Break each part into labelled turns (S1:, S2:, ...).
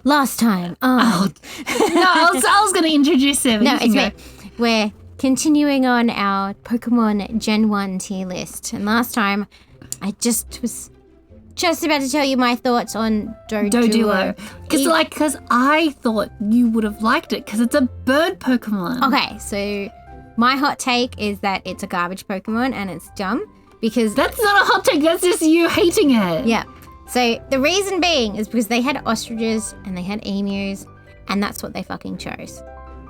S1: last time.
S2: No, I was going to introduce him.
S1: No, it's me. We're continuing on our Pokemon Gen 1 tier list. And last time, I was about to tell you my thoughts on Doduo.
S2: Because I thought you would have liked it because it's a bird Pokemon.
S1: Okay, so my hot take is that it's a garbage Pokemon and it's dumb because...
S2: That's not a hot take. That's just you hating it.
S1: Yeah. So the reason being is because they had ostriches and they had emus and that's what they fucking chose.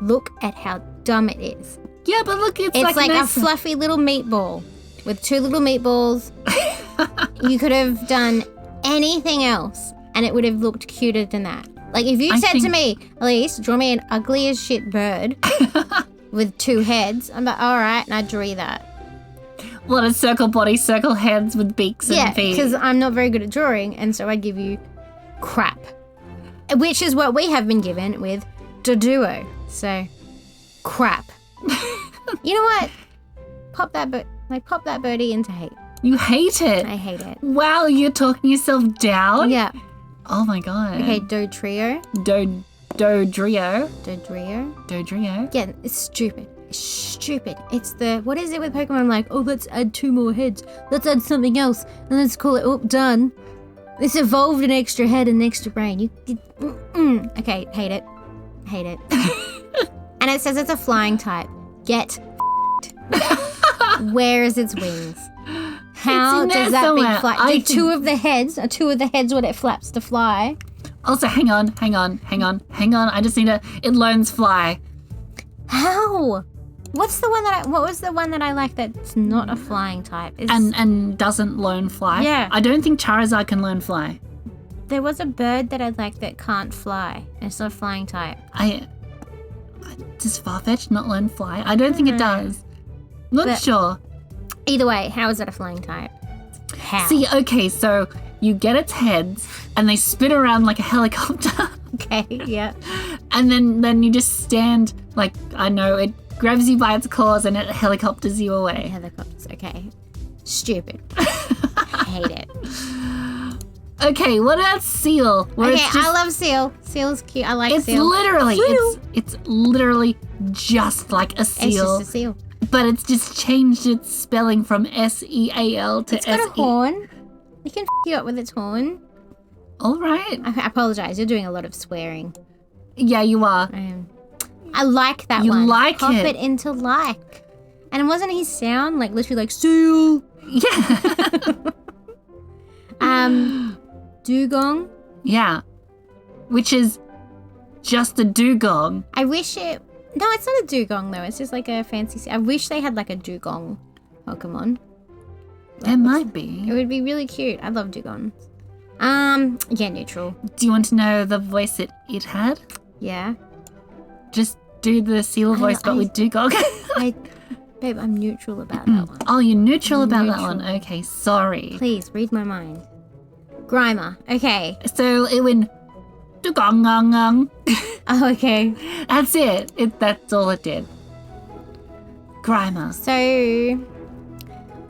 S1: Look at how dumb it is.
S2: Yeah, but look, it's
S1: like
S2: nice.
S1: a fluffy little meatball with two little meatballs. You could have done anything else and it would have looked cuter than that. Like if you said to me, Allyce, draw me an ugly as shit bird with two heads, I'm like, all right, and I'd draw you that.
S2: What, a circle body, circle heads with beaks and feet?
S1: Yeah, because I'm not very good at drawing and so I'd give you crap. Which is what we have been given with Doduo. So, crap. You know what? Pop that birdie into hate.
S2: You hate it?
S1: I hate it.
S2: Wow, you're talking yourself down?
S1: Yeah.
S2: Oh my god.
S1: Okay, Dodrio.
S2: Dodrio?
S1: Yeah, it's stupid. It's stupid. It's what is it with Pokemon? I'm like, oh, let's add 2 more heads. Let's add something else. And let's call it, done. This evolved an extra head and an extra brain. Okay, hate it. Hate it. And it says it's a flying type. Get Where is its wings? How does that big fly? Two of the heads when it flaps to fly?
S2: Also, hang on. I just need it learns fly.
S1: How? What was the one that I like that's not a flying type?
S2: And doesn't learn fly?
S1: Yeah.
S2: I don't think Charizard can learn fly.
S1: There was a bird that I like that can't fly. It's not a flying type.
S2: Does Farfetch'd not learn fly? I don't think it does. Not sure.
S1: Either way, how is that a flying type? How?
S2: See, okay, so you get its heads and they spin around like a helicopter.
S1: Okay, yeah.
S2: And then you just stand like, I know, it grabs you by its claws and it helicopters you away.
S1: Helicopters, okay. Stupid. I hate it.
S2: Okay, what about Seal?
S1: I love Seal. Seal's cute. I like Seal.
S2: It's literally just like a seal.
S1: It's just a seal.
S2: But it's just changed its spelling from SEAL to
S1: It's got a horn. You can you up with its horn.
S2: All right.
S1: I apologize. You're doing a lot of swearing.
S2: Yeah, you are.
S1: I am. I like that one.
S2: You like
S1: Pop
S2: it.
S1: it into like. And wasn't his sound like literally like Seal?
S2: Yeah.
S1: Dugong.
S2: Yeah. Which is just a dugong.
S1: I wish it... No, it's not a dugong though. It's just like a fancy... I wish they had like a dugong Pokemon.
S2: There might be.
S1: It would be really cute. I love dugongs. Yeah, neutral.
S2: Do you want to know the voice it had?
S1: Yeah.
S2: Just do the Seal voice but with dugong.
S1: Babe, I'm neutral about that one.
S2: Oh, you're neutral about that one. Okay, sorry.
S1: Please, read my mind. Grimer. Okay.
S2: So it went dugong.
S1: Oh, okay.
S2: That's it. That's all it did. Grimer.
S1: So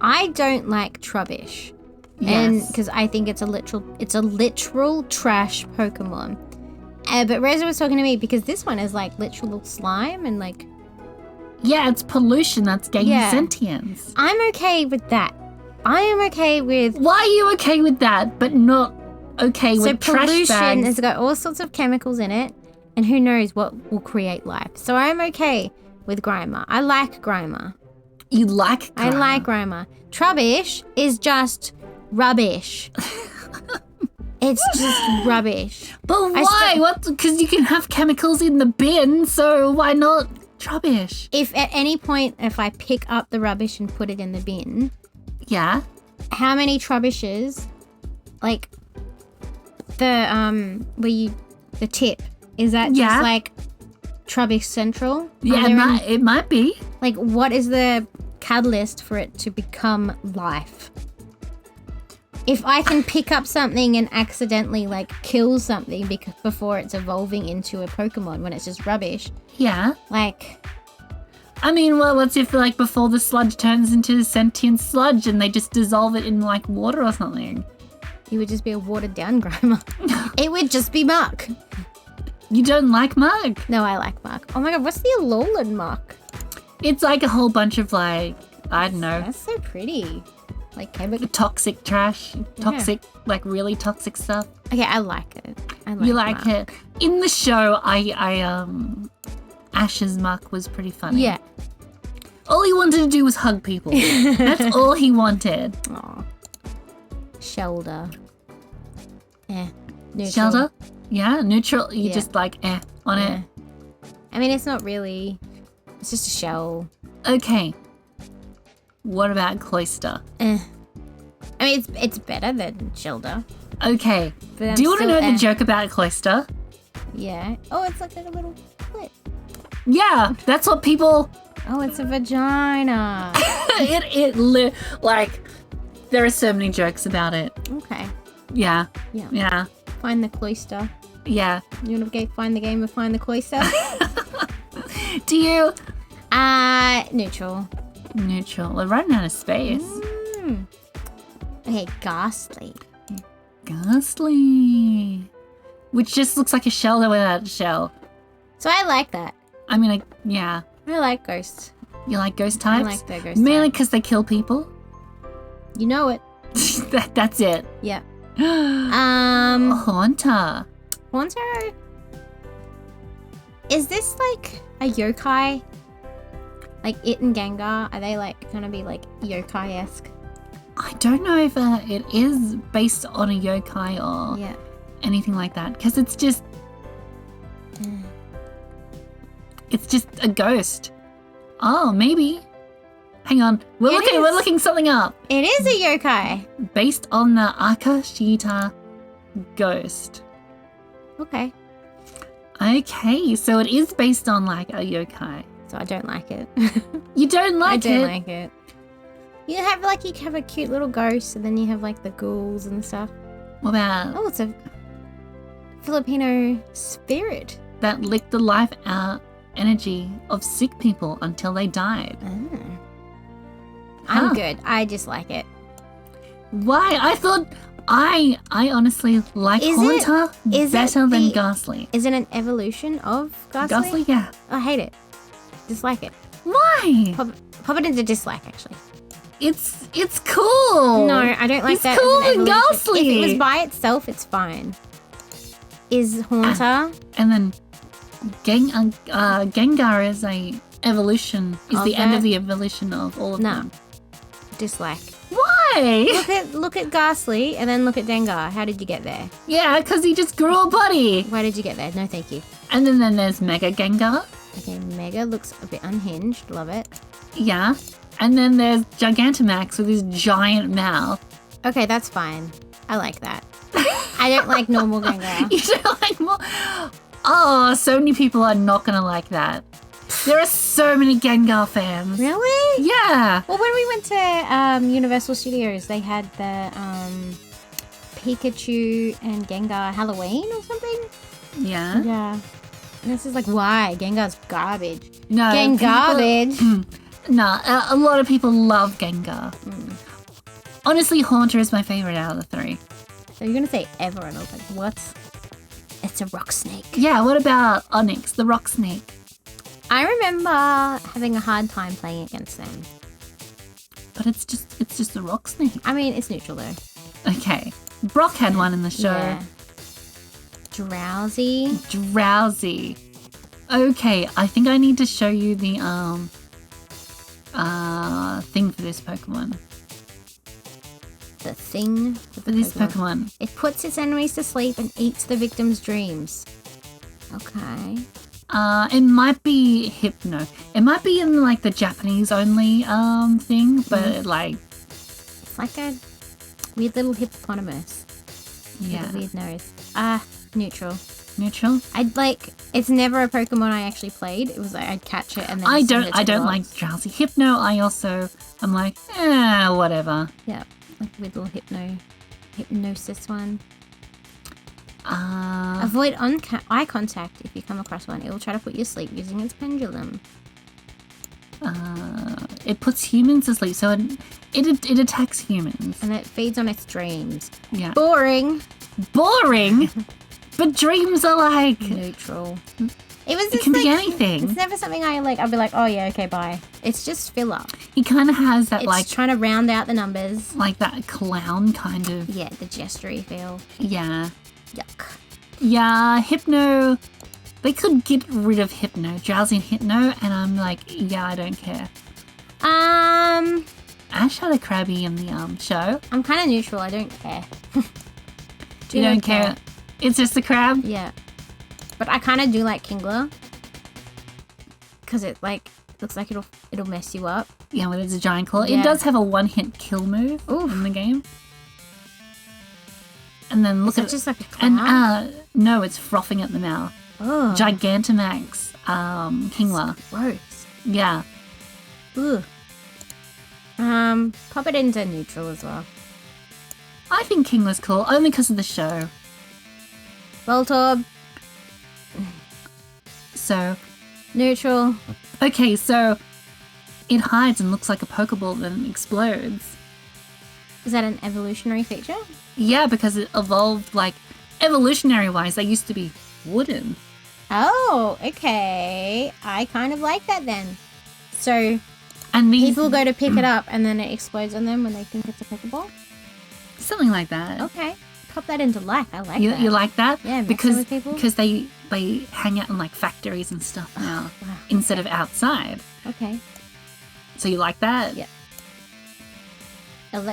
S1: I don't like Trubbish.
S2: Yes.
S1: And because I think it's a literal trash Pokemon. But Rosa was talking to me because this one is like literal slime and like...
S2: Yeah, it's pollution that's gaining sentience.
S1: I'm okay with that. I am okay with...
S2: Why are you okay with that, but not okay with trash bags?
S1: So pollution has got all sorts of chemicals in it, and who knows what will create life. So I'm okay with Grimer. I like Grimer.
S2: You like Grimer?
S1: I like Grimer. Trubbish is just rubbish. It's just rubbish.
S2: But why? Because you can have chemicals in the bin, so why not Trubbish?
S1: If at any point, if I pick up the rubbish and put it in the bin...
S2: Yeah.
S1: How many Trubbishes, like the tip, is that just like Trubbish Central?
S2: Yeah, it might be.
S1: Like, what is the catalyst for it to become life? If I can pick up something and accidentally like kill something before it's evolving into a Pokemon when it's just rubbish.
S2: Yeah.
S1: Like...
S2: I mean, well, what's if, like, before the sludge turns into sentient sludge and they just dissolve it in, like, water or something?
S1: It would just be a watered-down Grimer. It would just be muck.
S2: You don't like Mug?
S1: No, I like Muck. Oh my god, what's the Alolan Muck?
S2: It's like a whole bunch of like, I don't know,
S1: That's so pretty. Like chemical.
S2: toxic trash, toxic, like really toxic stuff.
S1: Okay, I like it.
S2: You like
S1: Muck.
S2: it. In the show, Ash's Muck was pretty funny.
S1: Yeah.
S2: All he wanted to do was hug people. That's all he wanted.
S1: Aw. Shoulder. Neutral.
S2: Shelter? Yeah, neutral. You
S1: Yeah.
S2: just like on
S1: Yeah.
S2: it.
S1: I mean, it's not really. It's just a shell.
S2: Okay. What about Cloister?
S1: I mean, it's better than shoulder.
S2: Okay.
S1: But I'm
S2: Do you want to
S1: still
S2: know the joke about Cloister?
S1: Yeah. Oh, it's like a little clit.
S2: Yeah, that's what people.
S1: Oh, it's a vagina.
S2: Like, there are so many jokes about it.
S1: Okay.
S2: Yeah.
S1: Yeah.
S2: Yeah.
S1: Find the cloister.
S2: Yeah.
S1: You want to find the game of Find the Cloister?
S2: Do you?
S1: Neutral.
S2: Neutral. We're running out of space.
S1: Okay, Ghastly.
S2: Ghastly. Which just looks like a shell without a shell.
S1: So I like that.
S2: I mean, yeah.
S1: I like ghosts.
S2: You like ghost
S1: I
S2: types?
S1: like the ghost
S2: Mainly
S1: type.
S2: because they kill people?
S1: You know it.
S2: That's it.
S1: Yeah.
S2: Haunter.
S1: Haunter. Is this like a yokai? Like It and Gengar? Are they like gonna be like yokai-esque?
S2: I don't know if it is based on a yokai or
S1: Yeah.
S2: anything like that. Because it's just a ghost. Oh, maybe. Hang on. We're looking something up.
S1: It is a yokai.
S2: Based on the Akashita ghost.
S1: Okay.
S2: Okay, so it is based on like a yokai.
S1: So I don't like it.
S2: You don't like
S1: I don't
S2: it?
S1: like it. You have a cute little ghost, and then you have like the ghouls and stuff.
S2: What about
S1: Oh, it's a Filipino spirit.
S2: that licked the life out energy of sick people until they died?
S1: Oh.
S2: Huh.
S1: I'm good. I just like it.
S2: Why? I thought I honestly like Haunter better than Ghastly.
S1: Is it an evolution of Ghastly?
S2: Ghastly, yeah.
S1: I hate it. Dislike it.
S2: Why?
S1: Pop it into dislike, actually.
S2: It's cool.
S1: No, I don't like
S2: It's
S1: that.
S2: cool
S1: as an
S2: and
S1: evolution.
S2: Ghastly.
S1: If it was by itself, it's fine. Is Haunter?
S2: And then Gengar is a evolution. Is
S1: Of
S2: the end
S1: that?
S2: of the evolution of all of
S1: No.
S2: them.
S1: Dislike.
S2: Why?
S1: Look at Ghastly and then look at Dengar. How did you get there?
S2: Yeah, because he just grew a body.
S1: Why did you get there? No, thank you.
S2: And then there's Mega Gengar.
S1: Okay, Mega looks a bit unhinged. Love it.
S2: Yeah. And then there's Gigantamax with his giant mouth.
S1: Okay, that's fine. I like that. I don't like normal Gengar.
S2: You don't like more? Oh, so many people are not going to like that. There are so many Gengar fans.
S1: Really?
S2: Yeah.
S1: Well, when we went to Universal Studios, they had the Pikachu and Gengar Halloween or something.
S2: Yeah.
S1: Yeah. And this is like, why? Gengar's garbage.
S2: No.
S1: Garbage.
S2: No, a lot of people love Gengar. Honestly, Haunter is my favorite out of the three.
S1: So you're gonna say ever, and I was like, what? It's a rock snake.
S2: Yeah, what about Onyx, the rock snake?
S1: I remember having a hard time playing against them.
S2: But it's just a rock snake.
S1: I mean, it's neutral though.
S2: Okay. Brock had one in the show.
S1: Yeah. Drowsy.
S2: Drowsy. Okay, I think I need to show you the thing for this Pokemon.
S1: The thing
S2: For this Pokemon.
S1: It puts its enemies to sleep and eats the victim's dreams. Okay.
S2: It might be Hypno. It might be in like the Japanese only thing, but like
S1: It's like a weird little hippopotamus.
S2: yeah.
S1: With a weird nose. Neutral.
S2: Neutral.
S1: It's never a Pokemon I actually played. It was like I'd catch it and then
S2: I
S1: send it to
S2: don't
S1: the
S2: like
S1: box.
S2: Drowsy. Hypno I'm like, whatever.
S1: Yeah, like a weird little hypnosis one.
S2: Uh
S1: Avoid eye contact if you come across one. It will try to put you to sleep using its pendulum.
S2: it puts humans to sleep, so it attacks humans.
S1: And it feeds on its dreams.
S2: Yeah.
S1: Boring.
S2: Boring. But dreams are like...
S1: Neutral. It
S2: can be anything.
S1: It's never something I'll be like, oh yeah, okay, bye. It's just filler.
S2: He kind of has that
S1: It's trying to round out the numbers.
S2: like that clown kind of.
S1: Yeah, the gestury feel.
S2: Yeah.
S1: Yuck.
S2: Yeah, Hypno. They could get rid of Hypno, Drowsy and Hypno, and I'm like, yeah, I don't care. Ash had a Krabby in the show.
S1: I'm kind of neutral. I don't care.
S2: You don't care. It's just a crab.
S1: Yeah, but I kind of do like Kingler because it like looks like it'll mess you up.
S2: Yeah, when it's a giant claw.
S1: Yeah.
S2: It does have a one-hit kill move in the game. And then look at
S1: just like a clown.
S2: And no, it's frothing at the mouth.
S1: Oh,
S2: Gigantamax, Kingler.
S1: gross.
S2: Yeah.
S1: Ugh. Pop it into neutral as well.
S2: I think Kingler's cool, only because of the show.
S1: Voltorb,
S2: So,
S1: neutral.
S2: okay, so it hides and looks like a Pokeball, then explodes.
S1: Is that an evolutionary feature?
S2: Yeah, because it evolved, like, evolutionary-wise, they used to be wooden.
S1: Oh, okay. I kind of like that then. So
S2: And these...
S1: people go to pick it up and then it explodes on them when they think it's a Pokeball?
S2: Something like that.
S1: Okay. Pop that into like. I like
S2: You,
S1: that.
S2: you like that?
S1: Yeah, messing
S2: because
S1: with people.
S2: because they hang out in like factories and stuff now
S1: Wow.
S2: instead of outside.
S1: Okay.
S2: So you like that?
S1: Yeah.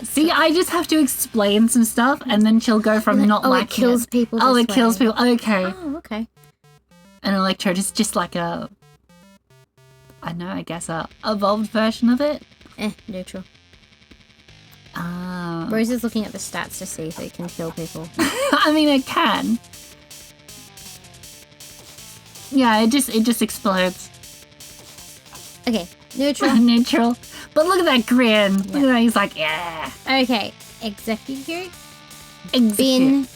S2: See, I just have to explain some stuff, and then she'll go from not liking
S1: it kills people.
S2: Oh,
S1: this
S2: it kills
S1: way.
S2: people. Okay.
S1: Oh, okay.
S2: An Electrode is just like a, I don't know, I guess a evolved version of it.
S1: Neutral.
S2: Ah.
S1: Rosa's looking at the stats to see if it can kill people.
S2: I mean, it can. Yeah, it just explodes.
S1: Okay, neutral.
S2: Neutral. But look at that grin. Look at that. He's like, yeah.
S1: Okay, execute.
S2: Execute.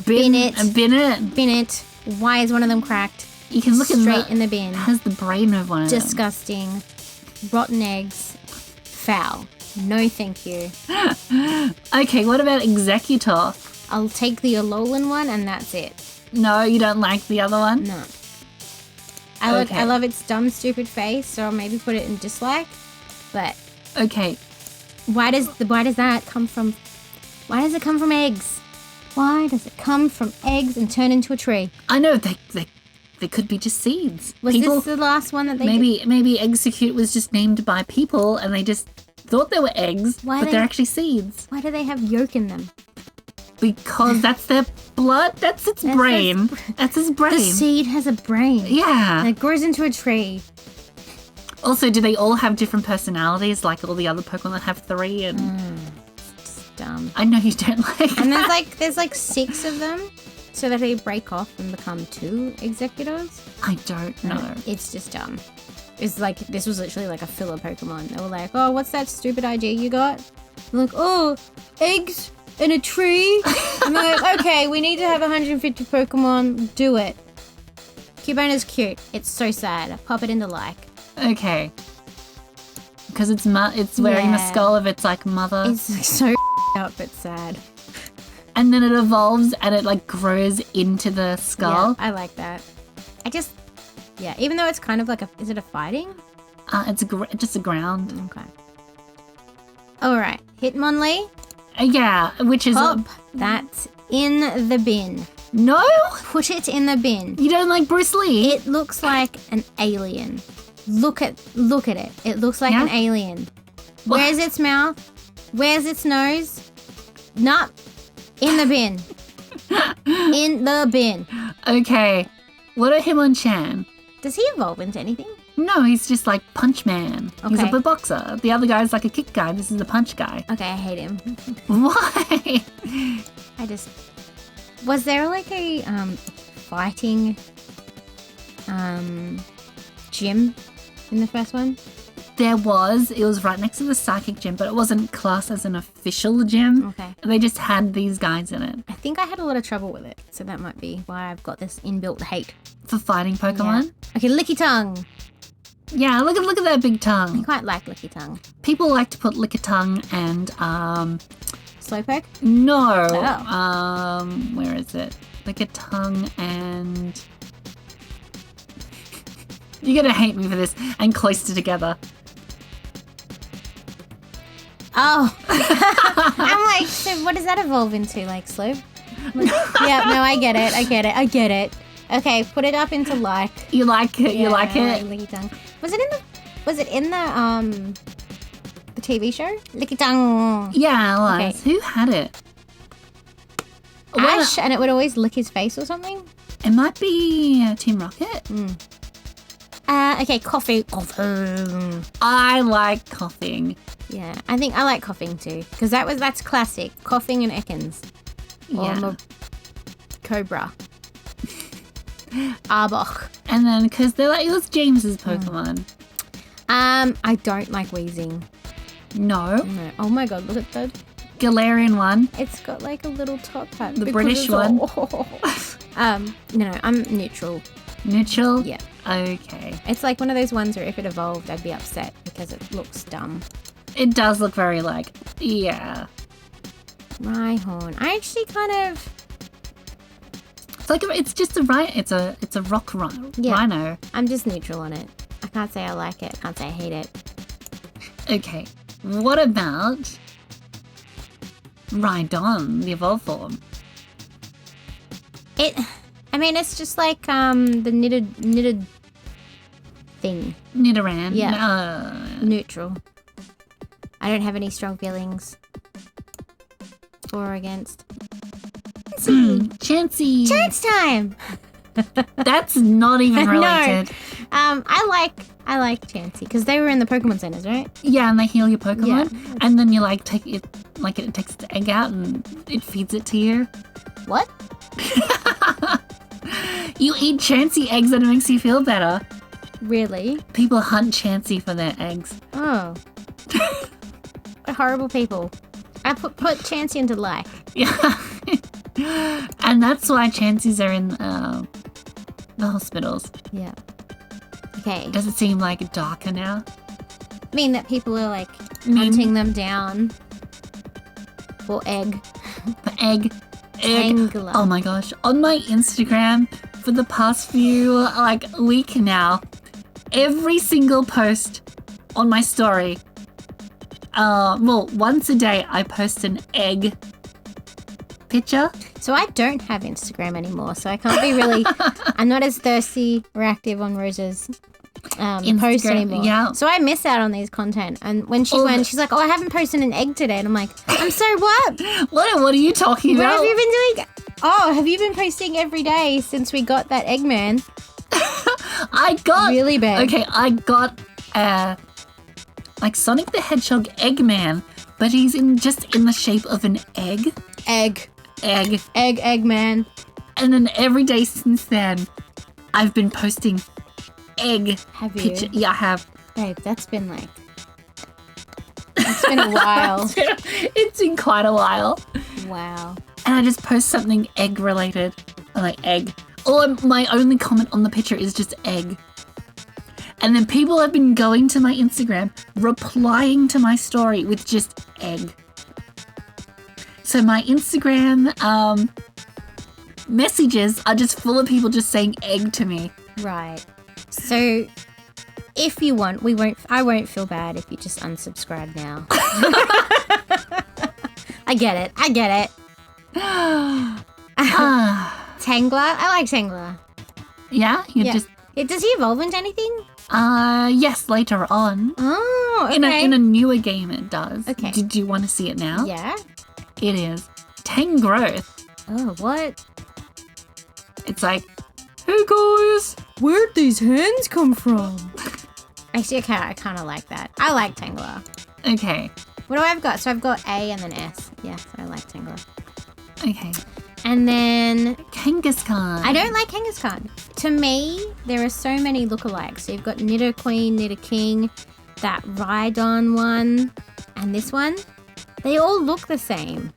S2: Bin
S1: it.
S2: Bin it.
S1: Bin it. Why is one of them cracked?
S2: You can look
S1: straight in the bin.
S2: It has the brain of one of them.
S1: Disgusting. Rotten eggs. Foul. No, thank you.
S2: Okay, what about Executor?
S1: I'll take the Alolan one, and that's it.
S2: No, you don't like the other one?
S1: No. I
S2: Okay.
S1: love its dumb, stupid face, so I'll maybe put it in dislike. But
S2: Okay.
S1: why does that come from? Why does it come from eggs? Why does it come from eggs and turn into a tree?
S2: I know they could be just seeds.
S1: Was
S2: People,
S1: this the last one that they did?
S2: maybe Execute was just named by people and they just thought they were eggs,
S1: Why
S2: but
S1: they-
S2: they're actually seeds.
S1: Why do they have yolk in them?
S2: Because that's their blood. That's its brain. That's its brain.
S1: The seed has a brain.
S2: Yeah.
S1: And it grows into a tree.
S2: Also, do they all have different personalities like all the other Pokemon that have 3? And
S1: It's dumb.
S2: I know you don't like
S1: And
S2: that.
S1: there's like 6 of them, so that they break off and become 2 executors.
S2: I don't know.
S1: It's just dumb. It's like, this was literally like a filler Pokemon. They were like, oh, what's that stupid IG you got? I'm like, oh, eggs in a tree? I'm like, okay, we need to have 150 Pokemon. Do it. Cubona's cute. It's so sad. Pop it into like.
S2: Okay. Because it's wearing the
S1: Yeah.
S2: skull of its like mother.
S1: It's like, so up but sad.
S2: And then it evolves and it like grows into the skull.
S1: Yeah, I like that. Yeah, even though it's kind of like is it a fighting?
S2: It's just a ground.
S1: Okay. Alright, Hitmonlee.
S2: Yeah, which is
S1: Pop that in the bin.
S2: no.
S1: Put it in the bin.
S2: You don't like Bruce Lee.
S1: It looks like an alien. Look at it. It looks like
S2: Yeah?
S1: an alien.
S2: What?
S1: Where's its mouth? Where's its nose? Not in the bin. In the bin.
S2: Okay. What about Hitmonchan?
S1: Does he evolve into anything?
S2: No, he's just like Punch Man. He's
S1: Okay.
S2: a boxer. The other guy's like a kick guy. This is a punch guy.
S1: Okay, I hate him.
S2: Why?
S1: Was there like a fighting gym in the first one?
S2: There was. It was right next to the psychic gym, but it wasn't classed as an official gym.
S1: Okay.
S2: They just had these guys in it
S1: I think I had a lot of trouble with it, so that might be why I've got this inbuilt hate.
S2: for fighting Pokemon.
S1: Yeah. Okay, Licky Tongue.
S2: Yeah, look at that big
S1: I
S2: tongue.
S1: quite like Licky Tongue.
S2: People like to put Lickitung and
S1: Slowpoke?
S2: no.
S1: Oh.
S2: Where is it? Like a tongue and... You're gonna hate me for this. And cloister together.
S1: Oh. I'm like, so what does that evolve into? Like slope? Yeah, no, I get it. Okay, put it up into like.
S2: You like it? You like it?
S1: Licky tongue. Was it in the TV show? Licky tongue.
S2: Yeah, it was.
S1: Okay.
S2: Who had it?
S1: Ash, and it would always lick his face or something?
S2: It might be Team Rocket.
S1: Okay, coffee.
S2: I like coughing.
S1: Yeah, I think I like coughing too. Because that's classic. Coughing and Ekans. Or Cobra. Arbok.
S2: And then, because it was James's Pokemon.
S1: I don't like wheezing.
S2: No.
S1: Oh my god, look at the...
S2: Galarian one.
S1: It's got like a little top hat.
S2: The British one.
S1: No, I'm neutral.
S2: Neutral?
S1: Yeah.
S2: Okay.
S1: It's like one of those ones where if it evolved, I'd be upset because it looks dumb.
S2: It does look very yeah.
S1: Rhyhorn. I actually kind of...
S2: It's just it's a rock rhino.
S1: I'm just neutral on it. I can't say I like it. I can't say I hate it.
S2: Okay. What about Rhydon, the evolved form?
S1: It's just like the knitted thing.
S2: Nidoran.
S1: Yeah. Neutral. I don't have any strong feelings for or against.
S2: Chansey.
S1: Chance time.
S2: That's not even related.
S1: No. I like Chansey because they were in the Pokemon centers, right?
S2: Yeah, and they heal your Pokemon,
S1: Yeah.
S2: and then you take it, it takes its egg out and it feeds it to you.
S1: What?
S2: You eat Chansey eggs and it makes you feel better.
S1: Really?
S2: People hunt Chansey for their eggs.
S1: Oh. What horrible people. I put Chansey into life.
S2: Yeah. And that's why Chanseys are in the hospitals.
S1: Yeah. Okay.
S2: Does it seem darker now?
S1: I mean that people are hunting them down for egg.
S2: The egg.
S1: Tangela.
S2: Oh my gosh. On my Instagram for the past few week now, every single post on my story, once a day I post an egg picture.
S1: So I don't have Instagram anymore, so I can't be really... I'm not as thirsty or active on Rosa's post anymore.
S2: Yeah.
S1: So I miss out on these content. And when she went, she's like, oh, I haven't posted an egg today. And I'm like, I'm sorry, what?
S2: What are you talking
S1: What
S2: about?
S1: have you been doing? Oh, have you been posting every day since we got that Eggman?
S2: I got...
S1: Really bad.
S2: Okay, I got Sonic the Hedgehog Eggman, but he's just in the shape of an egg.
S1: Eggman.
S2: And then every day since then, I've been posting egg
S1: Have you?
S2: picture. Yeah, I have.
S1: Babe, that's been it's been a while.
S2: It's been quite a while.
S1: Wow.
S2: And I just post something egg related. I'm like, egg. Or my only comment on the picture is just egg. And then people have been going to my Instagram, replying to my story with just egg. So my Instagram messages are just full of people just saying egg to me.
S1: Right. So if you want, I won't feel bad if you just unsubscribe now. I get it. Tangler? I like Tangler.
S2: Yeah?
S1: Does he evolve into anything?
S2: Yes, later on.
S1: Oh, okay.
S2: In a newer game it does.
S1: Okay.
S2: Did you want to see it now?
S1: Yeah.
S2: It is Tangrowth.
S1: Oh, what?
S2: It's like, hey guys,
S1: where'd these hands come from? Actually, okay, I kind of like that. I like Tangler.
S2: Okay.
S1: What do I've got? So I've got A and then S. Yeah, so I like Tangler.
S2: Okay.
S1: And then...
S2: Kangaskhan.
S1: I don't like Kangaskhan. To me, there are so many lookalikes. So you've got Nidoqueen, Nidoking, that Rhydon one, and this one. They all look the same.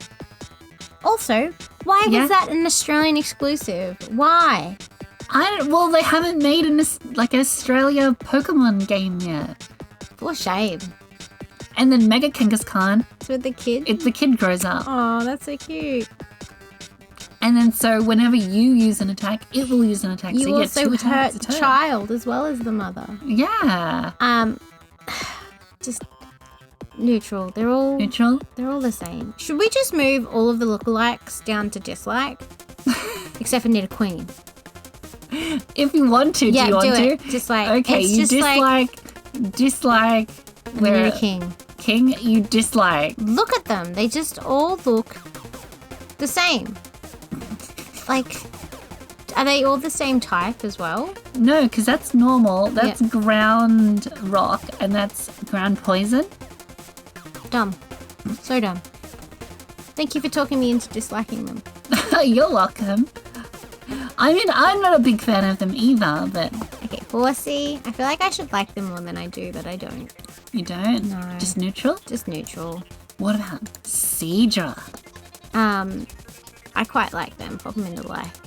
S1: Also, why was that an Australian exclusive? Why?
S2: They haven't made an Australia Pokemon game yet.
S1: For shame.
S2: And then Mega Kangaskhan.
S1: It's with the kid?
S2: The kid grows up.
S1: Oh, that's so cute.
S2: And then so whenever you use an attack, it will use an attack. So
S1: You
S2: you get
S1: also
S2: 2 attacks
S1: hurt
S2: a
S1: the
S2: turn.
S1: child as well as the mother.
S2: Yeah.
S1: Just neutral. They're all
S2: Neutral?
S1: They're all the same. Should we just move all of the lookalikes down to dislike? Except for Need a Queen.
S2: If you want to,
S1: Yeah,
S2: do you want
S1: it.
S2: to?
S1: Dislike.
S2: Okay,
S1: It's
S2: you
S1: just like
S2: dislike
S1: Need a King.
S2: King, you dislike.
S1: Look at them. They just all look the same. Like, are they all the same type as well?
S2: No, because that's normal. That's
S1: Yeah.
S2: ground rock, and that's ground poison.
S1: Dumb. So dumb. Thank you for talking me into disliking them.
S2: You're welcome. I mean, I'm not a big fan of them either, but
S1: Okay, horsey. I feel like I should like them more than I do, but I don't.
S2: you don't?
S1: No.
S2: Just neutral?
S1: Just neutral.
S2: What about Cedra?
S1: I quite like them. Pop them into life.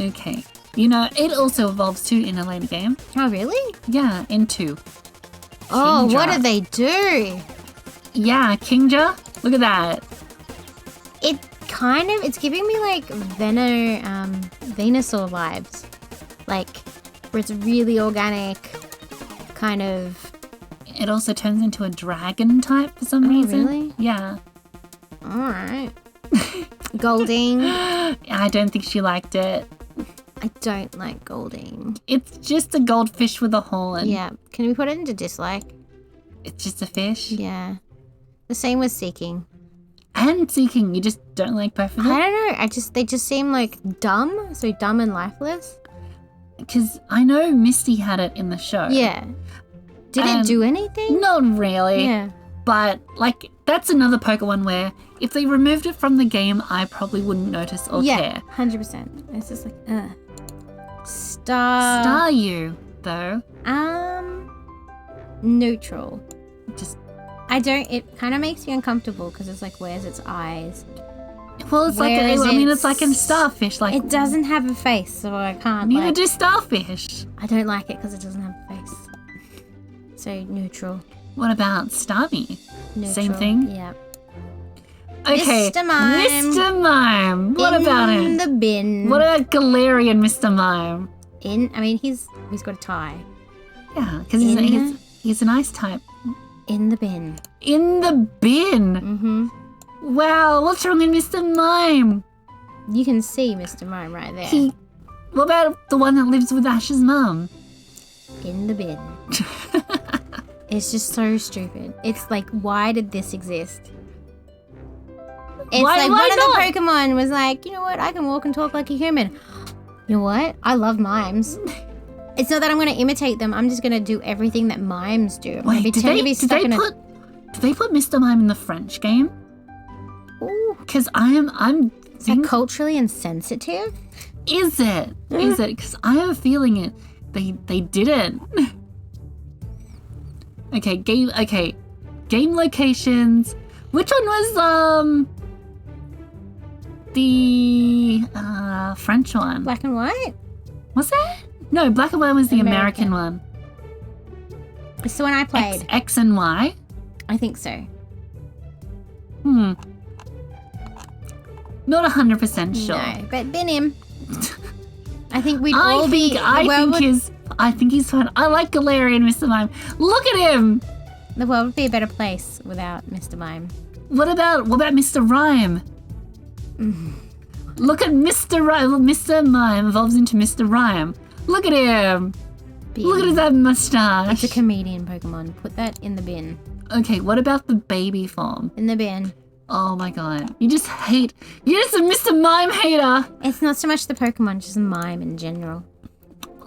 S2: Okay. You know, it also evolves too in a later game.
S1: Oh, really?
S2: Yeah, in 2.
S1: Oh,
S2: Kingdra.
S1: what did they do?
S2: Yeah, Kingdra. Look at that.
S1: It's giving me like Venusaur vibes. Like, where it's really organic, kind of.
S2: It also turns into a dragon type for some reason.
S1: Really?
S2: Yeah.
S1: Alright. Golding.
S2: I don't think she liked it.
S1: I don't like Golding.
S2: It's just a goldfish with a horn.
S1: Yeah. Can we put it into dislike?
S2: It's just a fish.
S1: Yeah. The same with Seeking.
S2: And Seeking, you just don't like both of them?
S1: I don't know. They just seem like dumb. So dumb and lifeless.
S2: Because I know Misty had it in the show.
S1: Yeah. Did it do anything?
S2: Not really.
S1: Yeah.
S2: But, like, that's another Pokemon where if they removed it from the game, I probably wouldn't notice or care.
S1: 100%. It's just like, Star.
S2: Staryu, though.
S1: Neutral.
S2: Just,
S1: it kind of makes me uncomfortable because it's like, where's its eyes?
S2: well, it's it's like a starfish. Like,
S1: It doesn't have a face, so I can't,
S2: neither
S1: like,
S2: do starfish.
S1: I don't like it because it doesn't have a face. So, neutral.
S2: What about Starmie?
S1: Neutral.
S2: Same thing?
S1: Yeah.
S2: Okay.
S1: Mr. Mime.
S2: Mr. Mime. What about
S1: In
S2: him?
S1: the bin.
S2: What about Galarian Mr. Mime?
S1: He's got a tie.
S2: Yeah, because
S1: In-
S2: he's an ice type.
S1: In the bin.
S2: In the bin.
S1: Mm-hmm.
S2: Wow, what's wrong with Mr. Mime?
S1: You can see Mr. Mime right there.
S2: What about the one that lives with Ash's mum?
S1: In the bin. It's just so stupid. It's like, why did this exist? It's
S2: Why
S1: like one of
S2: not?
S1: the Pokemon was like, you know what? I can walk and talk like a human. You know what? I love mimes. It's not that I'm going to imitate them. I'm just going to do everything that mimes do. I'm gonna
S2: Wait, did
S1: pretend to be stuck in
S2: they put Mr. Mime in the French game?
S1: Ooh,
S2: Because I'm
S1: is that culturally insensitive?
S2: Is it? Is it? Because I have a feeling it. They didn't. Okay, game locations. Which one was the French one?
S1: Black and white?
S2: Was it? No, black and white was the American one.
S1: It's the one I played.
S2: X and Y.
S1: I think so.
S2: Not 100% sure.
S1: No, but bin him. I think we'd
S2: I
S1: all
S2: think
S1: be.
S2: I think he's fun. I like Galarian Mr. Mime. Look at him.
S1: The world would be a better place without Mr. Mime.
S2: What about Mr. Rhyme? Look at Mr. Rhyme. Mr. Mime evolves into Mr. Rhyme. Look at him.
S1: Bin.
S2: Look at that mustache.
S1: It's a comedian Pokemon. Put that in the bin.
S2: Okay, what about the baby form?
S1: In the bin.
S2: Oh my god. You're just a Mr. Mime hater.
S1: It's not so much the Pokemon, just mime in general.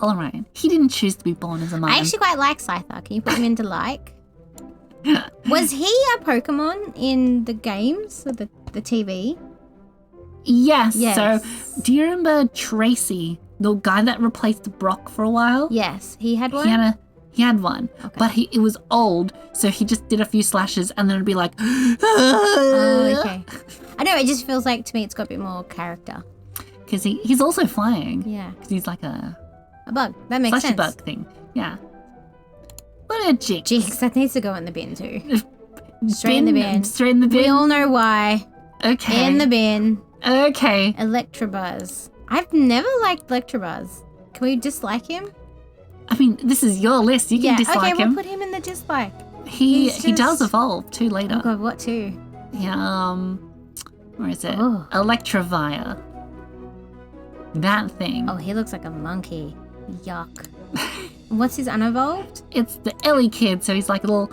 S2: Alright. He didn't choose to be born as a mime.
S1: I actually quite like Scyther. Can you put him into like? Was he a Pokemon in the games or the TV?
S2: Yes.
S1: Yes.
S2: So, do you remember Tracy, the guy that replaced Brock for a while?
S1: Yes, he had one.
S2: He had one,
S1: Okay.
S2: but it was old, so he just did a few slashes and then it'd be like,
S1: Oh, okay. I know, it just feels like to me it's got a bit more character.
S2: Because he's also flying.
S1: Yeah.
S2: Because he's like a
S1: bug. That makes
S2: flashy
S1: sense.
S2: bug thing. Yeah. What a Jix.
S1: Jinx, that needs to go in the bin too. Straight in the bin.
S2: Straight in the bin.
S1: We all know why.
S2: Okay.
S1: In the bin.
S2: Okay.
S1: Electabuzz. I've never liked Electabuzz. Can we dislike him?
S2: I mean, this is your list. You can dislike
S1: okay,
S2: him.
S1: we'll put him in the dislike.
S2: He
S1: He's
S2: does
S1: just-
S2: evolve too later.
S1: Oh god, what too?
S2: Yeah, where is it?
S1: Oh.
S2: Electivire. That thing.
S1: Oh, he looks like a monkey. Yuck. What's his unevolved?
S2: It's the Ellie kid, so he's like a little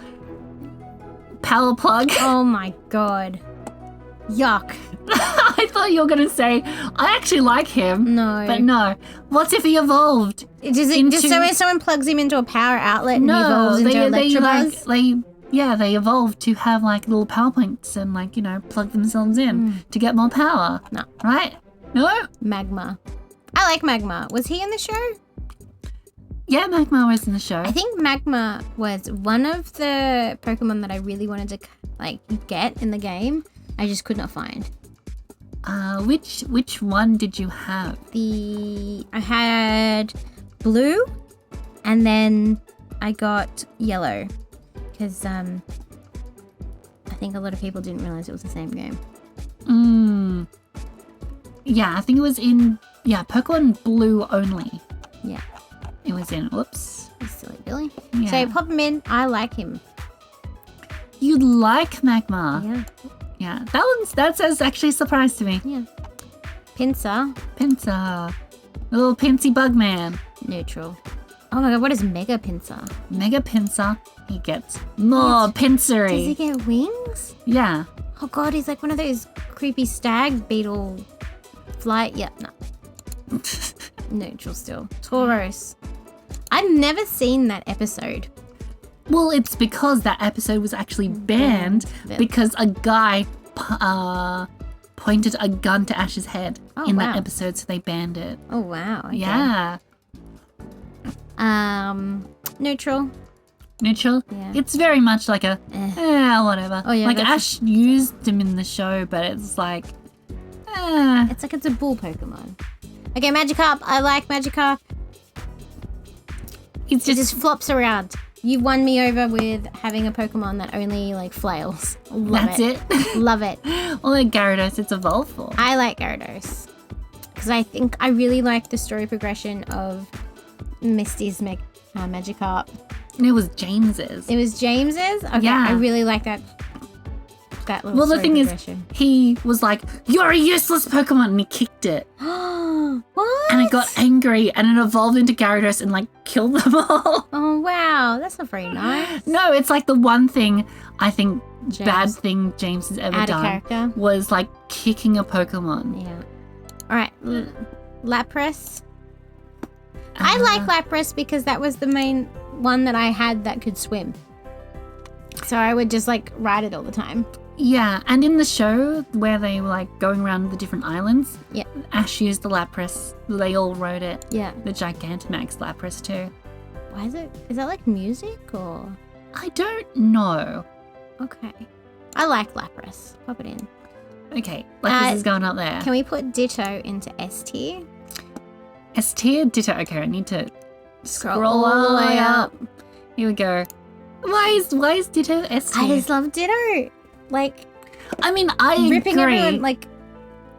S2: power plug.
S1: Oh my god. Yuck.
S2: I thought you were going to say, I actually like him.
S1: No.
S2: But no. What if he evolved?
S1: Just so when someone plugs him into a power outlet and he evolves into Electabuzz?
S2: they evolve to have like little power points and like, you know, plug themselves in to get more power.
S1: No.
S2: Right? No?
S1: Magma. I like Magma. Was he in the show?
S2: Yeah, Magma was in the show.
S1: I think Magma was one of the Pokemon that I really wanted to like get in the game. I just could not find.
S2: Which one did you have?
S1: I had blue, and then I got yellow, because I think a lot of people didn't realize it was the same game.
S2: Yeah, I think it was in Pokemon Blue only.
S1: Yeah.
S2: It was in. Whoops.
S1: Silly Billy.
S2: Yeah.
S1: So pop him in. I like him.
S2: You like Magma?
S1: Yeah.
S2: Yeah, that's actually a surprise to me.
S1: Yeah. Pinsir.
S2: Pinsir. The little Pinsy bug man.
S1: Neutral. Oh my god, what is Mega Pinsir?
S2: Mega Pinsir. He gets more Pinsery.
S1: Does he get wings?
S2: Yeah.
S1: Oh god, he's like one of those creepy stag beetle flight. Yep, no. Neutral still. Tauros. I've never seen that episode.
S2: Well, it's because that episode was actually banned because a guy pointed a gun to Ash's head in that episode, so they banned it.
S1: Oh wow. Okay.
S2: Yeah.
S1: Neutral.
S2: Neutral?
S1: Yeah.
S2: It's very much like a, whatever.
S1: Oh, yeah,
S2: like
S1: that's
S2: Ash used him in the show, but it's like,
S1: It's like it's a bull Pokemon. Okay, Magikarp. I like Magikarp.
S2: It's
S1: It just flops around. You won me over with having a Pokemon that only like flails. Love
S2: that's it.
S1: Love it.
S2: Well, like Gyarados, it's evolved for.
S1: I like Gyarados because I think I really like the story progression of Misty's Magikarp.
S2: And it was James's.
S1: It was James's. Okay,
S2: Yeah.
S1: I really like that. That little.
S2: Well, the
S1: story
S2: thing
S1: progression.
S2: is, he was like, "You're a useless Pokemon," and he kicked it.
S1: What?
S2: And it got angry, and it evolved into Gyarados and like killed them all.
S1: Oh wow, that's not very nice.
S2: No, it's like the one thing I think
S1: James.
S2: bad thing James has ever
S1: Out of
S2: done
S1: character.
S2: was like kicking a Pokemon.
S1: Yeah. All right, Lapras. I like Lapras because that was the main one that I had that could swim. So I would just like ride it all the time.
S2: Yeah, and in the show where they were like going around the different islands,
S1: Yeah.
S2: Ash used the Lapras. They all rode it.
S1: Yeah.
S2: The Gigantamax Lapras too.
S1: Why is it? Is that like music or?
S2: I don't know.
S1: Okay. I like Lapras. Pop it in.
S2: Okay, Lapras is going up there.
S1: Can we put Ditto into S tier?
S2: S tier Ditto. Okay, I need to scroll
S1: all the way up.
S2: Here we go. Why is Ditto S tier?
S1: I just love Ditto. Like
S2: I mean, I
S1: ripping
S2: agree.
S1: everyone. Like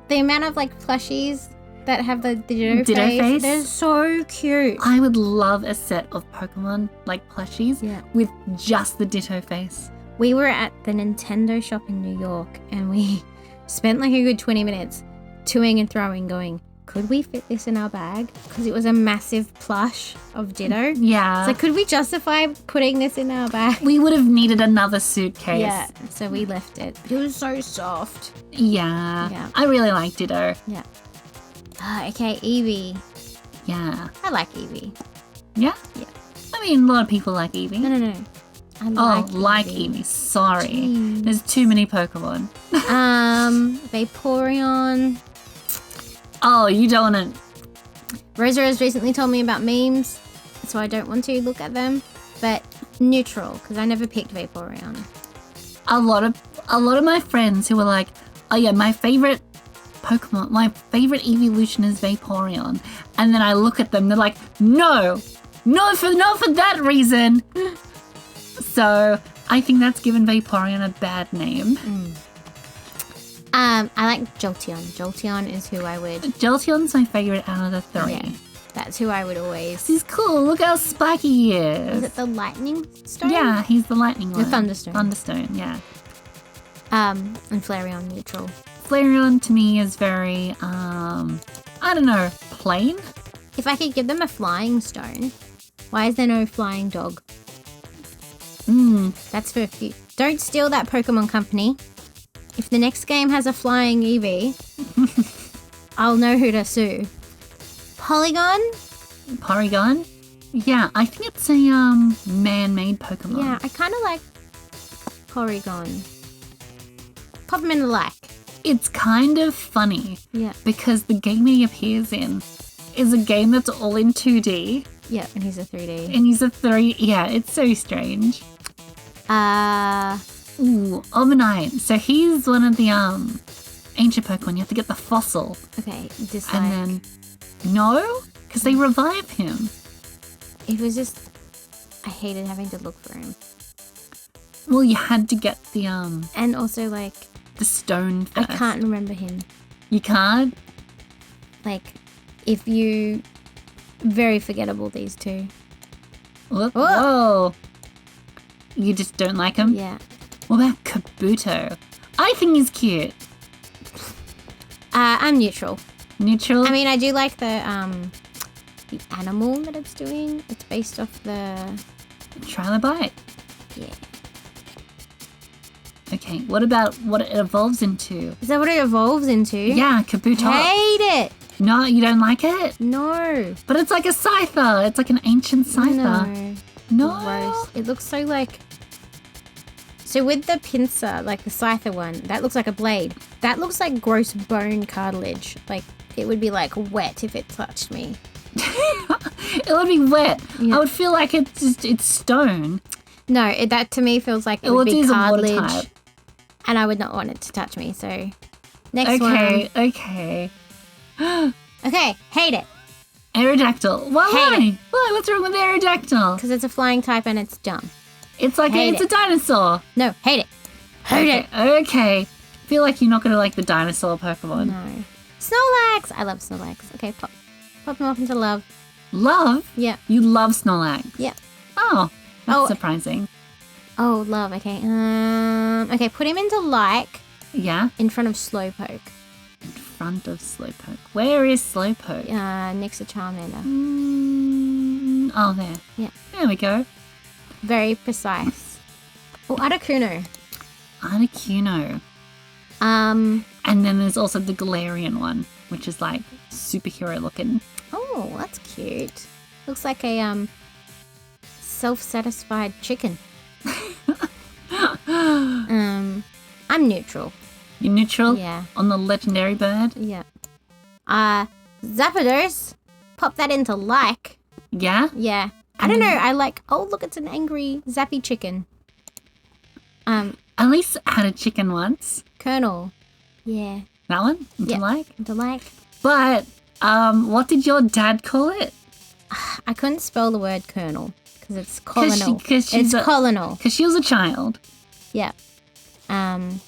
S1: the amount of like plushies that have the Ditto
S2: face?
S1: They're so cute.
S2: I would love a set of Pokemon like plushies
S1: Yeah.
S2: with just the Ditto face.
S1: We were at the Nintendo shop in New York and we spent like a good 20 minutes toing and throwing going, could we fit this in our bag? Because it was a massive plush of Ditto.
S2: Yeah.
S1: It's like, could we justify putting this in our bag?
S2: We would have needed another suitcase.
S1: Yeah, so we left it. But it was so soft.
S2: Yeah.
S1: Yeah.
S2: I really like Ditto.
S1: Yeah. Okay, Eevee.
S2: Yeah.
S1: I like Eevee.
S2: Yeah?
S1: Yeah.
S2: I mean, a lot of people like Eevee.
S1: No. I
S2: like Eevee. Sorry.
S1: Jeez.
S2: There's too many Pokemon.
S1: Vaporeon.
S2: Oh, you don't want to...
S1: Rosa has recently told me about memes, so I don't want to look at them. But neutral, because I never picked Vaporeon.
S2: A lot of my friends who were like, oh yeah, my favorite Pokemon, my favorite evolution is Vaporeon. And then I look at them, they're like, no, not for that reason. So I think that's given Vaporeon a bad name.
S1: I like Jolteon. Jolteon is who I would.
S2: Jolteon's my favorite out of the three.
S1: Yeah, that's who I would always.
S2: He's cool. Look how spiky he is.
S1: Is it the lightning stone?
S2: Yeah, he's the lightning one.
S1: The thunderstone.
S2: Thunderstone, yeah.
S1: And Flareon neutral.
S2: Flareon to me is very, I don't know, plain?
S1: If I could give them a flying stone, why is there no flying dog? That's for a few. Don't steal that Pokemon Company. If the next game has a flying Eevee, I'll know who to sue. Porygon?
S2: Porygon? Yeah, I think it's a man-made Pokemon.
S1: Yeah, I kind of like Porygon. Pop him in the like.
S2: It's kind of funny.
S1: Yeah.
S2: Because the game he appears in is a game that's all in 2D.
S1: Yeah, and he's a 3D.
S2: And he's a 3... Yeah, it's so strange. Ooh, Omanyte. So he's one of the ancient Pokemon. You have to get the fossil.
S1: Okay, dislike.
S2: And then... No? Because they revive him.
S1: It was just... I hated having to look for him.
S2: Well, you had to get the
S1: And also, like...
S2: the stone first.
S1: I can't remember him.
S2: You can't?
S1: Like, if you... Very forgettable, these two.
S2: Whoa. Whoa. You just don't like him?
S1: Yeah.
S2: What about Kabuto? I think he's cute.
S1: I'm neutral.
S2: Neutral?
S1: I mean, I do like the animal that it's doing. It's based off the...
S2: Trilobite.
S1: Yeah.
S2: Okay, what about what it evolves into?
S1: Is that what it evolves into?
S2: Yeah, Kabuto.
S1: Hate it!
S2: No, you don't like it?
S1: No.
S2: But it's like a Scyther. It's like an ancient Scyther. No.
S1: Gross. It looks so like... So with the pincer, like the Scyther one, that looks like a blade. That looks like gross bone cartilage. Like, it would be like wet if it touched me.
S2: It would be wet.
S1: Yeah.
S2: I would feel like it's stone.
S1: No, that to me feels like it would be
S2: is a water
S1: cartilage.
S2: type.
S1: And I would not want it to touch me, so... Next
S2: Okay,
S1: one.
S2: okay.
S1: Okay, hate it.
S2: Aerodactyl. Why?
S1: Hate it.
S2: Why? What's wrong with Aerodactyl?
S1: Because it's a flying type and it's dumb.
S2: It's like
S1: Hate
S2: it's
S1: it.
S2: a dinosaur.
S1: No, hate it. Hate it.
S2: Okay. Feel like you're not gonna like the dinosaur Pokemon.
S1: No. Snorlax! I love Snorlax. Okay, pop him off into love.
S2: Love?
S1: Yeah.
S2: You love Snorlax?
S1: Yeah.
S2: Oh, that's
S1: Oh.
S2: surprising.
S1: Oh, love. Okay. Okay, put him into like
S2: Yeah.
S1: in front of Slowpoke.
S2: In front of Slowpoke. Where is Slowpoke?
S1: Next to Charmander.
S2: Oh, there.
S1: Yeah.
S2: There we go.
S1: Very precise. Oh, Articuno.
S2: Articuno.
S1: Um.
S2: And then there's also the Galarian one, which is like superhero looking.
S1: Oh, that's cute. Looks like a self-satisfied chicken. I'm neutral.
S2: You're neutral?
S1: Yeah.
S2: On the legendary bird?
S1: Yeah. Zapdos. Pop that into like.
S2: Yeah?
S1: Yeah. I don't know. I like. Oh, look, it's an angry zappy chicken.
S2: Allyce had a chicken once.
S1: Colonel. Yeah.
S2: That one? Into
S1: Yeah.
S2: like?
S1: Into like.
S2: But, what did your dad call it?
S1: I couldn't spell the word colonel because it's colonel.
S2: 'cause she's
S1: It's colonel.
S2: Because she was a child.
S1: Yeah. And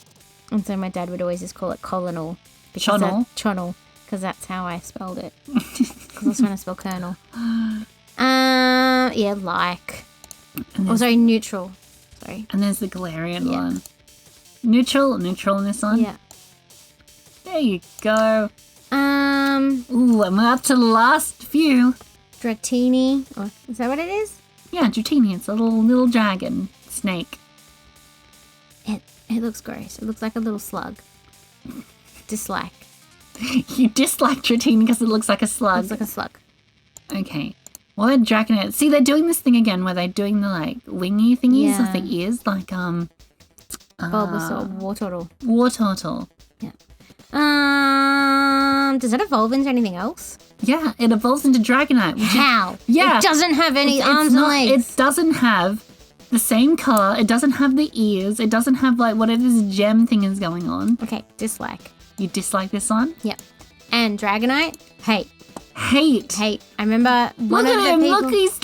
S1: so my dad would always just call it colonel.
S2: Chonel?
S1: Chonel. Because that's how I spelled it. Because I was trying to spell colonel. Yeah, like. Oh, sorry, neutral. Sorry.
S2: And there's the Galarian
S1: Yeah.
S2: one. Neutral in this one?
S1: Yeah.
S2: There you go. Ooh, and we're up to the last few.
S1: Dratini. Or, is that what it is?
S2: Yeah, Dratini. It's a little dragon snake.
S1: It looks gross. It looks like a little slug. Dislike.
S2: You dislike Dratini because it looks like a slug.
S1: Looks like a slug.
S2: Okay. What about Dragonite? See, they're doing this thing again where they're doing the like wingy thingies of the ears, like
S1: Bulbasaur, Wartortle.
S2: Wartortle.
S1: Yeah. Does it evolve into anything else?
S2: Yeah, it evolves into Dragonite. Which
S1: How?
S2: Yeah.
S1: It doesn't have any
S2: it's
S1: arms and
S2: not-
S1: legs.
S2: It doesn't have the same color. It doesn't have the ears. It doesn't have like whatever this gem thing is going on.
S1: Okay, dislike.
S2: You dislike this one?
S1: Yep. And Dragonite, hate.
S2: Hate.
S1: Hate. I remember one
S2: Look
S1: of
S2: at
S1: the
S2: him.
S1: people.
S2: Look, he's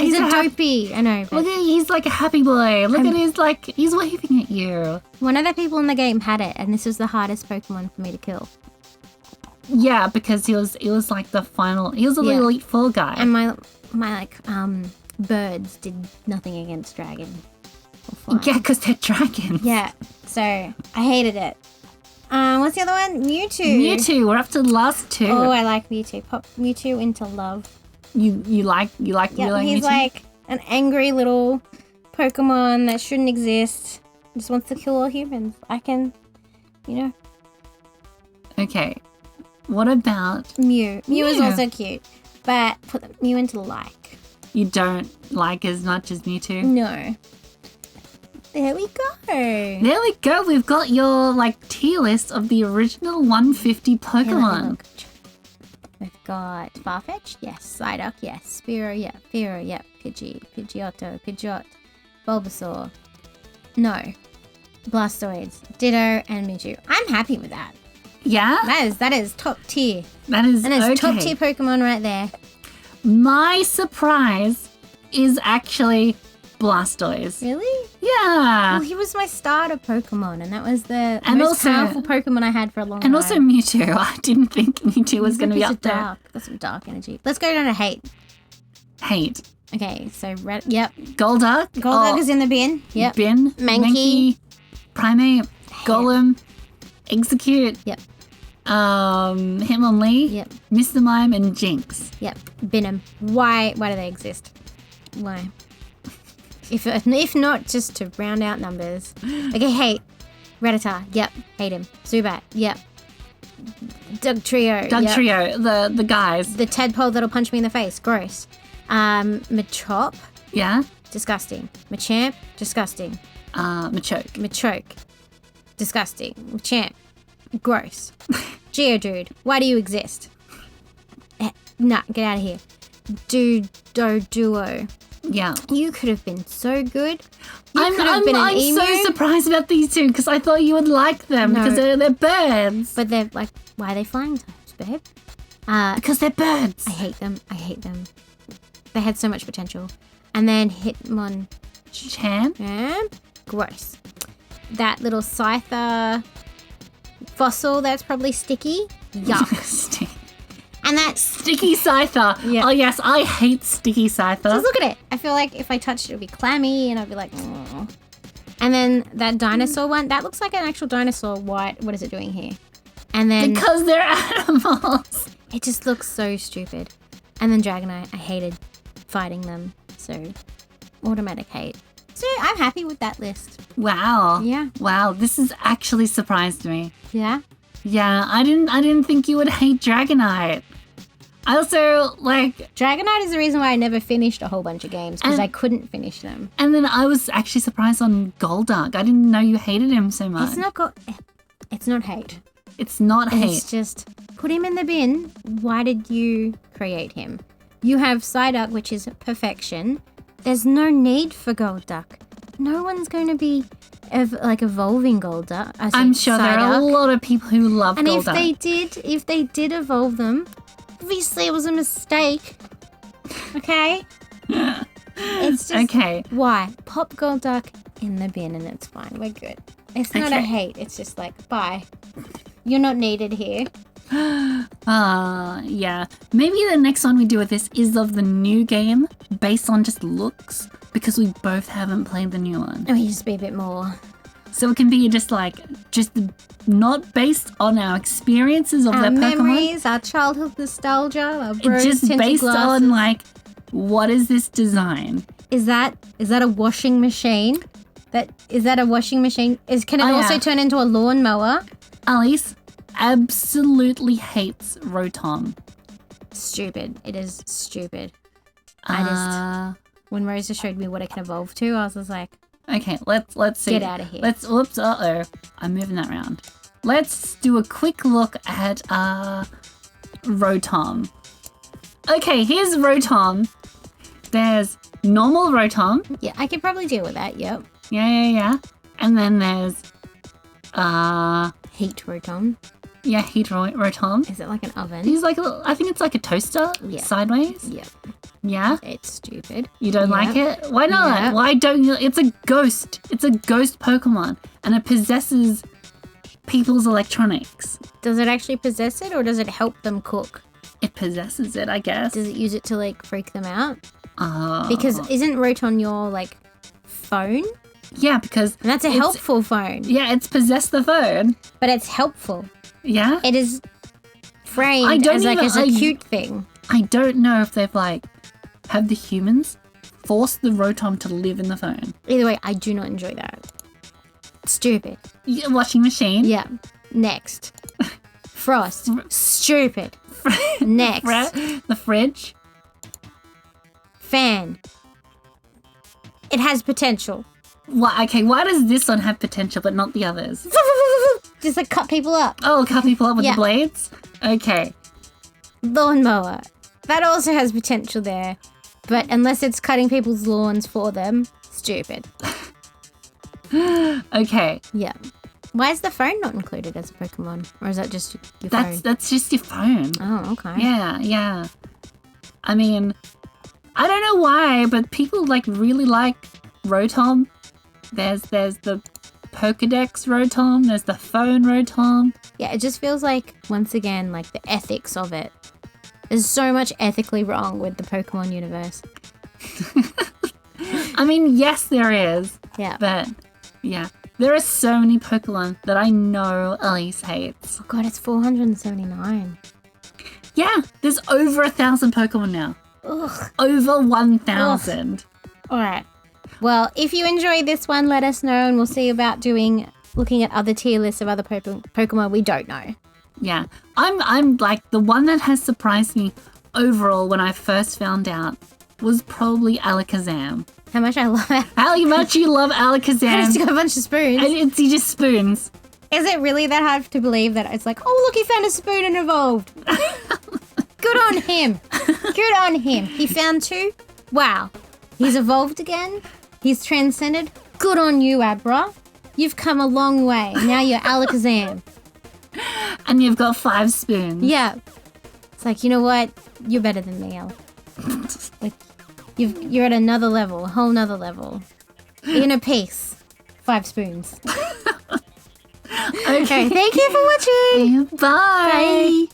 S1: He's a dopey. I know. But
S2: Look at he's like a happy boy. Look at his he's waving at you.
S1: one of the people in the game had it, and this was the hardest Pokemon for me to kill.
S2: Yeah, because he was like the final. He was a little Elite Four guy.
S1: And my birds did nothing against dragon.
S2: Yeah, because they're dragons.
S1: Yeah. So I hated it. What's the other one? Mewtwo.
S2: Mewtwo. We're up to the last two.
S1: Oh, I like Mewtwo. Pop Mewtwo into love.
S2: You like
S1: He's
S2: Mewtwo?
S1: like an angry little Pokemon that shouldn't exist. Just wants to kill all humans. I can,
S2: Okay. What about
S1: Mew. Mew is
S2: Mew.
S1: also cute, but put Mew into like.
S2: you don't like as much as Mewtwo?
S1: No. There we go.
S2: There we go. We've got your tier list of the original 150
S1: Here, let me
S2: Pokemon.
S1: look. We've got Farfetch, yes. Psyduck, yes. Spearow, yeah. Fearow, yeah. Pidgey, Pidgeotto, Pidgeot, Bulbasaur. No. Blastoise, Ditto, and Mewtwo. I'm happy with that.
S2: Yeah?
S1: That is top tier.
S2: That is okay.
S1: Top tier Pokemon right there.
S2: My surprise is actually Blastoise.
S1: Really?
S2: Yeah.
S1: Well, he was my starter Pokemon, and that was the
S2: And
S1: most
S2: also-
S1: powerful Pokemon I had for a long time.
S2: And also Mewtwo. I didn't think Mewtwo was going to be
S1: He's
S2: up there.
S1: dark. Got some dark energy. Let's go down to hate.
S2: Hate.
S1: Okay, so red. Yep.
S2: Golduck.
S1: Golduck is in the bin. Yep.
S2: Bin.
S1: Mankey.
S2: Primate. Golem. Execute.
S1: Yep.
S2: Hitmonlee.
S1: Yep.
S2: Mr. Mime and Jinx.
S1: Yep. Bin 'em. Why do they exist? Why? If not, just to round out numbers. Okay, hate. Rattata. Yep. Hate him. Zubat. Yep. Dugtrio. Yep.
S2: Trio. The guys.
S1: The tadpole that'll punch me in the face. Gross. Machop.
S2: Yeah.
S1: Disgusting. Machamp. Disgusting.
S2: Machoke.
S1: Machoke. Disgusting. Machamp. Gross. Geodude. Why do you exist? Nah, get out of here. Duo.
S2: Yeah.
S1: You could have been so good. You
S2: I'm
S1: could have been an emu.
S2: so surprised about these two because I thought you would like them
S1: No.
S2: because they're birds.
S1: But they're like, why are they flying types, babe?
S2: Because they're birds.
S1: I hate them. They had so much potential. And then Hitmonchan.
S2: Champ.
S1: Gross. That little Scyther fossil that's probably sticky. Yuck. And that's
S2: Sticky Scyther.
S1: Yeah.
S2: Oh yes, I hate Sticky Scyther.
S1: just look at it. I feel like if I touched it, it would be clammy, and I'd be like, oh. And then that dinosaur one, that looks like an actual dinosaur. What is it doing here? And then
S2: Because they're animals.
S1: it just looks so stupid. And then Dragonite, I hated fighting them, so automatic hate. So I'm happy with that list.
S2: Wow.
S1: Yeah.
S2: Wow. This has actually surprised me.
S1: Yeah.
S2: Yeah, I didn't think you would hate Dragonite. I also
S1: Dragonite is the reason why I never finished a whole bunch of games, because
S2: And-
S1: I couldn't finish them.
S2: and then I was actually surprised on Golduck. I didn't know you hated him so much.
S1: It's not hate.
S2: It's not hate.
S1: It's just put him in the bin. Why did you create him? You have Psyduck, which is perfection. There's no need for Golduck. No one's going to be evolving Golduck.
S2: I'm sure there are a lot of people who love
S1: And
S2: Golduck.
S1: if they did evolve them, obviously it was a mistake. Okay? It's just
S2: Okay.
S1: why? Pop Golduck in the bin and it's fine. We're good. It's not a
S2: Okay.
S1: hate. It's just like, bye. You're not needed here.
S2: Yeah. Maybe the next one we do with this is of the new game based on just looks because we both haven't played the new one.
S1: Let me just be a bit more.
S2: So it can be just not based on our experiences of
S1: Our
S2: their Pokemon.
S1: memories, our childhood nostalgia, our
S2: It's
S1: rose
S2: just
S1: tinted
S2: based
S1: glasses.
S2: on what is this design?
S1: Is that a washing machine? Is that a washing machine? Can it
S2: Oh,
S1: also
S2: yeah.
S1: turn into a lawnmower?
S2: Allyce absolutely hates Rotom.
S1: Stupid. It is stupid. When Rosa showed me what it can evolve to, I was just like,
S2: Okay, let's see.
S1: Get out of here.
S2: Whoops, I'm moving that around. Let's do a quick look at Rotom. Okay, here's Rotom. There's normal Rotom.
S1: yeah, I could probably deal with that. Yep.
S2: Yeah. And then there's
S1: Heat Rotom.
S2: Yeah, Heat-Rotom.
S1: Is it like an oven?
S2: He's like I think it's like a toaster sideways.
S1: Yeah.
S2: Yeah.
S1: It's stupid.
S2: You don't like it? Why not?
S1: Yeah.
S2: Why don't you? It's a ghost. It's a ghost Pokemon, and it possesses people's electronics.
S1: Does it actually possess it, or does it help them cook?
S2: It possesses it, I guess.
S1: Does it use it to like freak them out?
S2: Oh.
S1: Because isn't Rotom your like phone?
S2: Yeah, because
S1: And that's a helpful phone.
S2: Yeah, it's possessed the phone.
S1: But it's helpful.
S2: Yeah.
S1: It is framed as like as a cute thing.
S2: I don't know if they've like have the humans forced the Rotom to live in the phone.
S1: Either way, I do not enjoy that. Stupid.
S2: Washing machine.
S1: Yeah. Next. Frost. Stupid. Next.
S2: The fridge.
S1: Fan. It has potential.
S2: Why? Okay, why does this one have potential but not the others?
S1: Just like cut people up.
S2: Oh, cut people up with the blades? Okay.
S1: Lawnmower. That also has potential there. But unless it's cutting people's lawns for them, stupid.
S2: Okay.
S1: Yeah. Why is the phone not included as a Pokemon? Or is that just your phone?
S2: That's just your phone.
S1: Oh, okay.
S2: Yeah. I mean, I don't know why, but people like really like Rotom. There's the Pokedex Rotom, there's the phone Rotom.
S1: Yeah, it just feels like, once again, like the ethics of it. There's so much ethically wrong with the Pokemon universe.
S2: I mean, yes, there is.
S1: Yeah.
S2: But, yeah. There are so many Pokemon that I know Allyce hates.
S1: Oh god, it's 479.
S2: Yeah, there's over 1,000 Pokemon now.
S1: Ugh.
S2: Over 1,000.
S1: Alright. Well, if you enjoyed this one, let us know, and we'll see about looking at other tier lists of other Pokemon we don't know.
S2: Yeah, I'm like the one that has surprised me overall when I first found out was probably Alakazam.
S1: How much I love it.
S2: How much you love Alakazam.
S1: I just got a bunch of spoons.
S2: And it's he just spoons.
S1: Is it really that hard to believe that it's like, oh look, he found a spoon and evolved? Good on him. Good on him. He found two. Wow. He's evolved again. He's transcended. Good on you, Abra. You've come a long way. Now you're Alakazam.
S2: And you've got 5 spoons.
S1: Yeah. It's like, you know what? You're better than me, Al. Like, you're at another level, a whole nother level. Inner peace. 5 spoons.
S2: Okay.
S1: Thank you for watching.
S2: Bye.
S1: Bye.